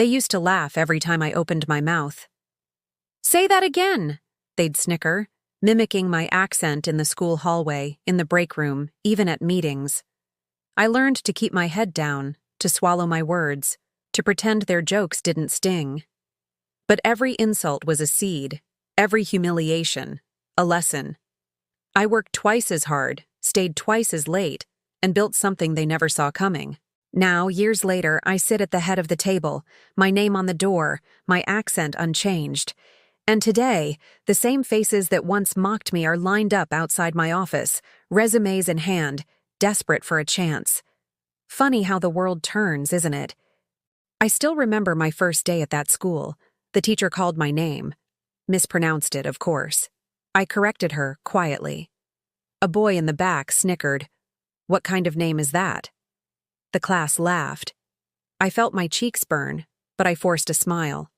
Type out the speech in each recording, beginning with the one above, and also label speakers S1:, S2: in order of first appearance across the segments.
S1: They used to laugh every time I opened my mouth. "Say that again," they'd snicker, mimicking my accent in the school hallway, in the break room, even at meetings. I learned to keep my head down, to swallow my words, to pretend their jokes didn't sting. But every insult was a seed, every humiliation, a lesson. I worked twice as hard, stayed twice as late, and built something they never saw coming. Now, years later, I sit at the head of the table, my name on the door, my accent unchanged. And today, the same faces that once mocked me are lined up outside my office, resumes in hand, desperate for a chance. Funny how the world turns, isn't it? I still remember my first day at that school. The teacher called my name. Mispronounced it, of course. I corrected her, quietly. A boy in the back snickered. "What kind of name is that?" The class laughed. I felt my cheeks burn, but I forced a smile.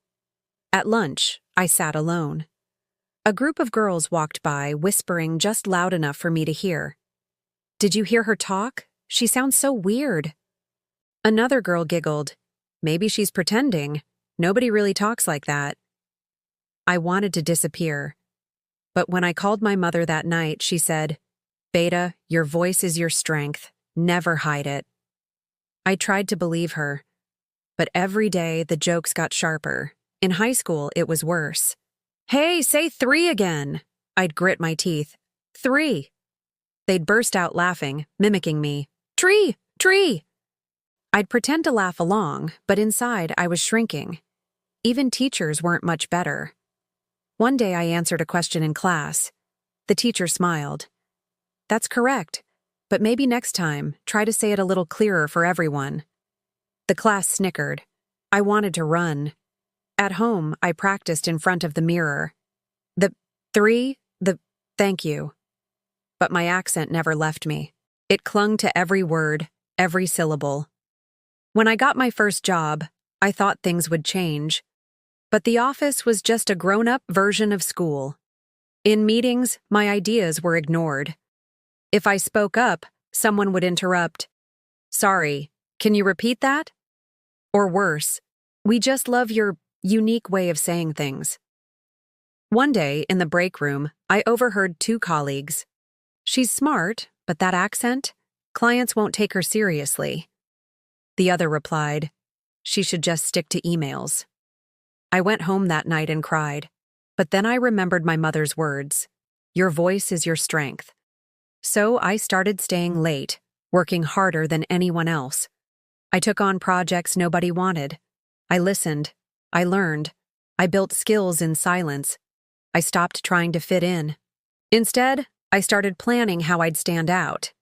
S1: At lunch, I sat alone. A group of girls walked by, whispering just loud enough for me to hear. "Did you hear her talk? She sounds so weird." Another girl giggled. "Maybe she's pretending. Nobody really talks like that." I wanted to disappear. But when I called my mother that night, she said, "Beta, your voice is your strength. Never hide it." I tried to believe her. But every day, the jokes got sharper. In high school, it was worse. "Hey, say 3 again." I'd grit my teeth. "3." They'd burst out laughing, mimicking me. "Tree! Tree!" I'd pretend to laugh along, but inside I was shrinking. Even teachers weren't much better. One day I answered a question in class. The teacher smiled. "That's correct, but maybe next time, try to say it a little clearer for everyone." The class snickered. I wanted to run. At home, I practiced in front of the mirror. The 3, the thank you. But my accent never left me. It clung to every word, every syllable. When I got my first job, I thought things would change. But the office was just a grown-up version of school. In meetings, my ideas were ignored. If I spoke up, someone would interrupt. "Sorry, can you repeat that?" Or worse, "We just love your unique way of saying things." One day, in the break room, I overheard 2 colleagues. "She's smart, but that accent? Clients won't take her seriously." The other replied, "She should just stick to emails." I went home that night and cried. But then I remembered my mother's words. "Your voice is your strength." So I started staying late, working harder than anyone else. I took on projects nobody wanted. I listened. I learned. I built skills in silence. I stopped trying to fit in. Instead, I started planning how I'd stand out.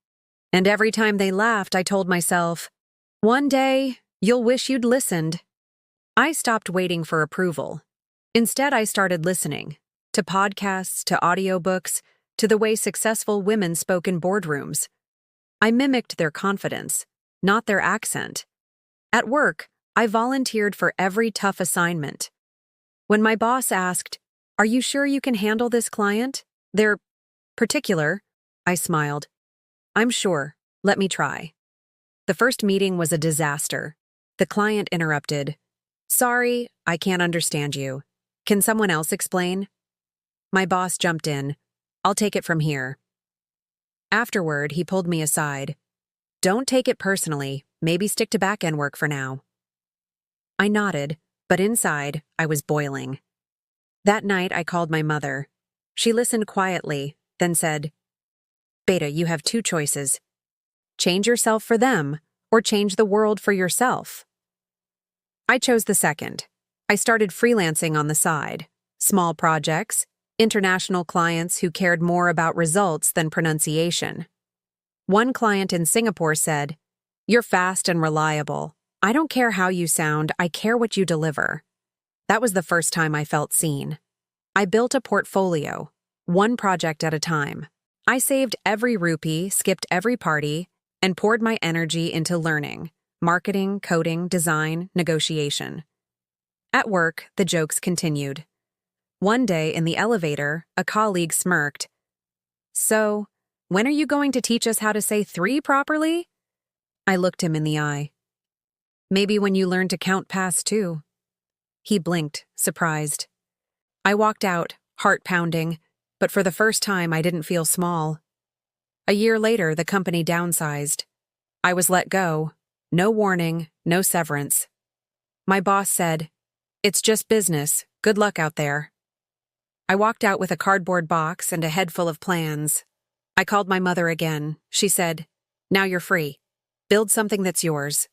S1: And every time they laughed, I told myself, "One day, you'll wish you'd listened." I stopped waiting for approval. Instead, I started listening. To podcasts, to audiobooks, to the way successful women spoke in boardrooms. I mimicked their confidence, not their accent. At work, I volunteered for every tough assignment. When my boss asked, "Are you sure you can handle this client? They're particular," I smiled. "I'm sure. Let me try." The first meeting was a disaster. The client interrupted. "Sorry, I can't understand you. Can someone else explain?" My boss jumped in. "I'll take it from here." Afterward, he pulled me aside. "Don't take it personally. Maybe stick to back-end work for now." I nodded, but inside, I was boiling. That night, I called my mother. She listened quietly, then said, "Beta, you have 2 choices. Change yourself for them, or change the world for yourself." I chose the second. I started freelancing on the side. Small projects, international clients who cared more about results than pronunciation. One client in Singapore said, "You're fast and reliable. I don't care how you sound, I care what you deliver." That was the first time I felt seen. I built a portfolio, one project at a time. I saved every rupee, skipped every party, and poured my energy into learning, marketing, coding, design, negotiation. At work, the jokes continued. One day in the elevator, a colleague smirked. "So, when are you going to teach us how to say 3 properly?" I looked him in the eye. "Maybe when you learn to count past 2." He blinked, surprised. I walked out, heart pounding, but for the first time I didn't feel small. A year later, the company downsized. I was let go. No warning, no severance. My boss said, "It's just business. Good luck out there." I walked out with a cardboard box and a head full of plans. I called my mother again. She said, "Now you're free. Build something that's yours."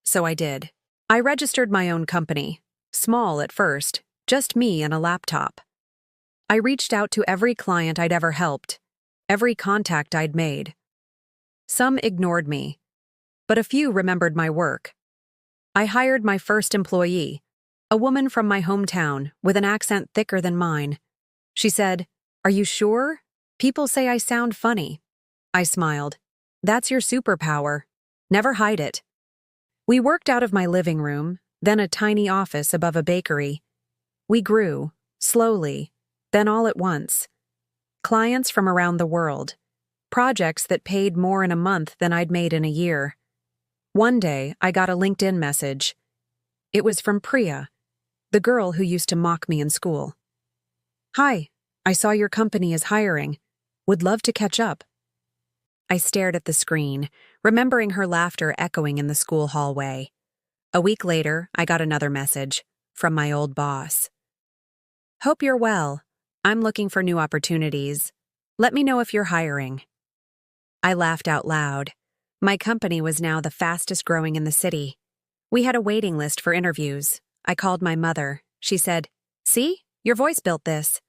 S1: So I did. I registered my own company. Small at first, just me and a laptop. I reached out to every client I'd ever helped, every contact I'd made. Some ignored me, but a few remembered my work. I hired my first employee, a woman from my hometown with an accent thicker than mine. She said, "Are you sure? People say I sound funny." I smiled. "That's your superpower. Never hide it." We worked out of my living room, then a tiny office above a bakery. We grew, slowly, then all at once. Clients from around the world. Projects that paid more in a month than I'd made in a year. One day, I got a LinkedIn message. It was from Priya, the girl who used to mock me in school. "Hi, I saw your company is hiring. Would love to catch up." I stared at the screen, remembering her laughter echoing in the school hallway. A week later, I got another message from my old boss. "Hope you're well. I'm looking for new opportunities. Let me know if you're hiring." I laughed out loud. My company was now the fastest growing in the city. We had a waiting list for interviews. I called my mother. She said, "See, your voice built this."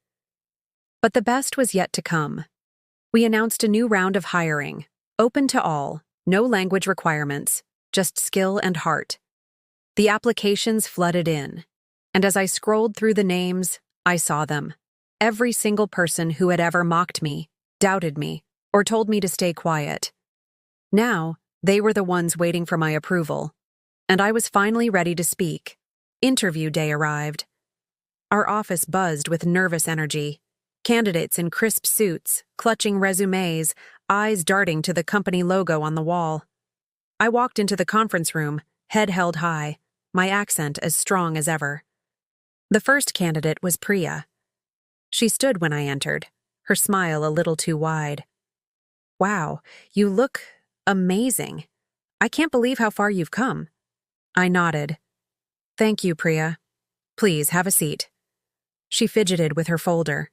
S1: But the best was yet to come. We announced a new round of hiring, open to all, no language requirements, just skill and heart. The applications flooded in, and as I scrolled through the names, I saw them. Every single person who had ever mocked me, doubted me, or told me to stay quiet. Now, they were the ones waiting for my approval, and I was finally ready to speak. Interview day arrived. Our office buzzed with nervous energy. Candidates in crisp suits, clutching resumes, eyes darting to the company logo on the wall. I walked into the conference room, head held high, my accent as strong as ever. The first candidate was Priya. She stood when I entered, her smile a little too wide. "Wow, you look amazing. I can't believe how far you've come." I nodded. "Thank you, Priya. Please, have a seat." She fidgeted with her folder.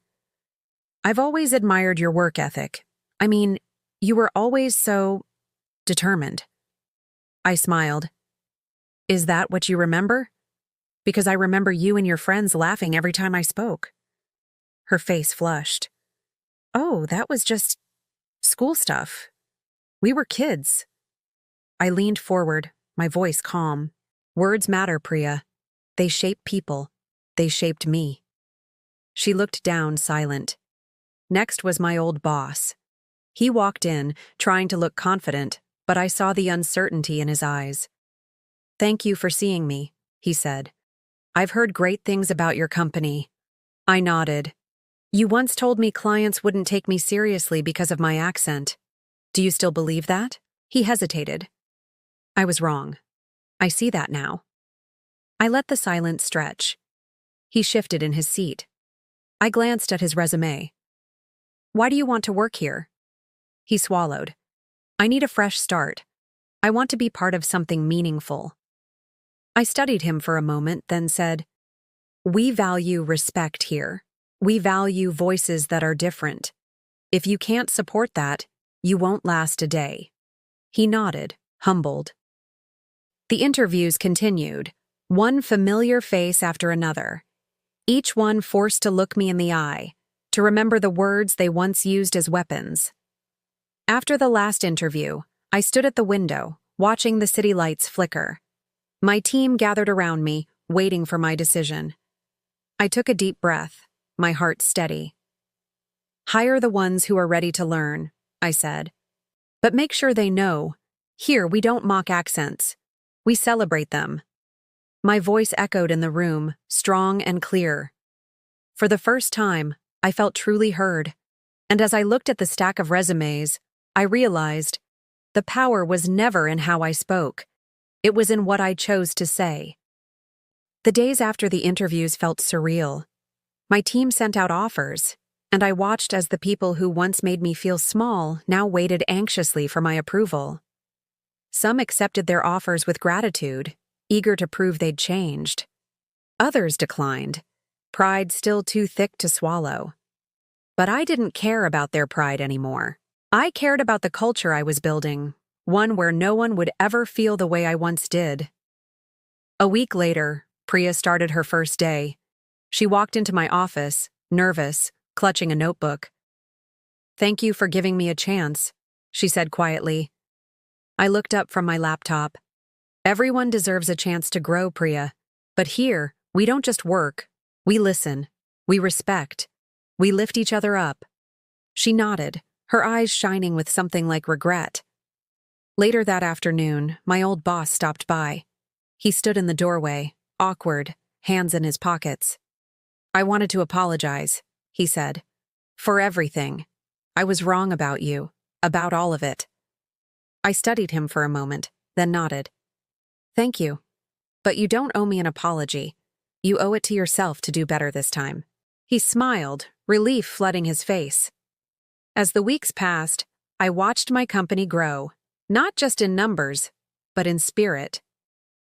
S1: "I've always admired your work ethic. I mean, you were always so determined." I smiled. "Is that what you remember? Because I remember you and your friends laughing every time I spoke." Her face flushed. "Oh, that was just school stuff. We were kids." I leaned forward, my voice calm. "Words matter, Priya. They shape people. They shaped me." She looked down, silent. Next was my old boss. He walked in, trying to look confident, but I saw the uncertainty in his eyes. "Thank you for seeing me," he said. "I've heard great things about your company." I nodded. "You once told me clients wouldn't take me seriously because of my accent. Do you still believe that?" He hesitated. "I was wrong. I see that now." I let the silence stretch. He shifted in his seat. I glanced at his resume. "Why do you want to work here?" He swallowed. "I need a fresh start. I want to be part of something meaningful." I studied him for a moment, then said, "We value respect here. We value voices that are different. If you can't support that, you won't last a day." He nodded, humbled. The interviews continued, one familiar face after another. Each one forced to look me in the eye, to remember the words they once used as weapons. After the last interview, I stood at the window, watching the city lights flicker. My team gathered around me, waiting for my decision. I took a deep breath, my heart steady. "Hire the ones who are ready to learn," I said. "But make sure they know, here we don't mock accents. We celebrate them." My voice echoed in the room, strong and clear. For the first time, I felt truly heard. And as I looked at the stack of resumes, I realized the power was never in how I spoke. It was in what I chose to say. The days after the interviews felt surreal. My team sent out offers, and I watched as the people who once made me feel small now waited anxiously for my approval. Some accepted their offers with gratitude, eager to prove they'd changed. Others declined, pride still too thick to swallow. But I didn't care about their pride anymore. I cared about the culture I was building, one where no one would ever feel the way I once did. A week later, Priya started her first day. She walked into my office, nervous, clutching a notebook. "Thank you for giving me a chance," she said quietly. I looked up from my laptop. "Everyone deserves a chance to grow, Priya. But here, we don't just work. We listen. We respect. We lift each other up." She nodded, her eyes shining with something like regret. Later that afternoon, my old boss stopped by. He stood in the doorway, awkward, hands in his pockets. "I wanted to apologize," he said. "For everything. I was wrong about you, about all of it." I studied him for a moment, then nodded. "Thank you. But you don't owe me an apology. You owe it to yourself to do better this time." He smiled, relief flooding his face. As the weeks passed, I watched my company grow, not just in numbers, but in spirit.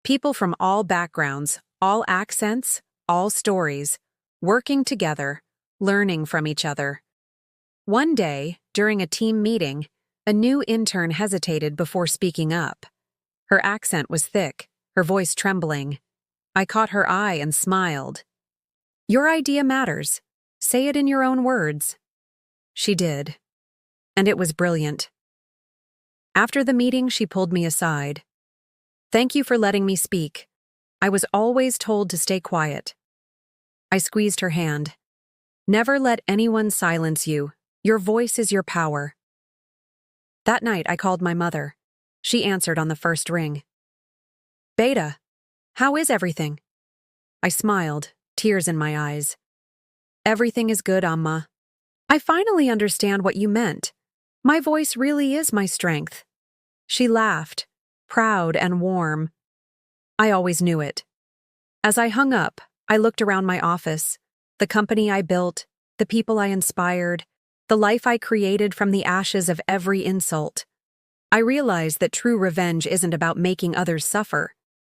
S1: People from all backgrounds, all accents, all stories, working together, learning from each other. One day, during a team meeting, a new intern hesitated before speaking up. Her accent was thick, her voice trembling. I caught her eye and smiled. "Your idea matters. Say it in your own words." She did. And it was brilliant. After the meeting, she pulled me aside. "Thank you for letting me speak. I was always told to stay quiet." I squeezed her hand. "Never let anyone silence you. Your voice is your power." That night, I called my mother. She answered on the first ring. "Beta, how is everything?" I smiled, tears in my eyes. "Everything is good, Amma. I finally understand what you meant. My voice really is my strength." She laughed, proud and warm. I always knew it. As I hung up, I looked around my office, the company I built, the people I inspired, the life I created from the ashes of every insult. I realized that true revenge isn't about making others suffer.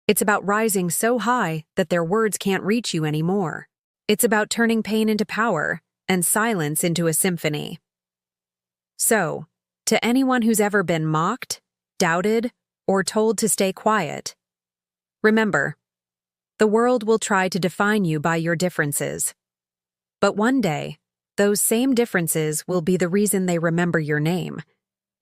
S1: It's about rising so high that their words can't reach you anymore. It's about turning pain into power and silence into a symphony. So, to anyone who's ever been mocked, doubted, or told to stay quiet, remember, the world will try to define you by your differences. But one day, those same differences will be the reason they remember your name.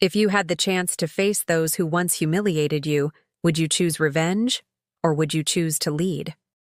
S1: If you had the chance to face those who once humiliated you, would you choose revenge, or would you choose to lead?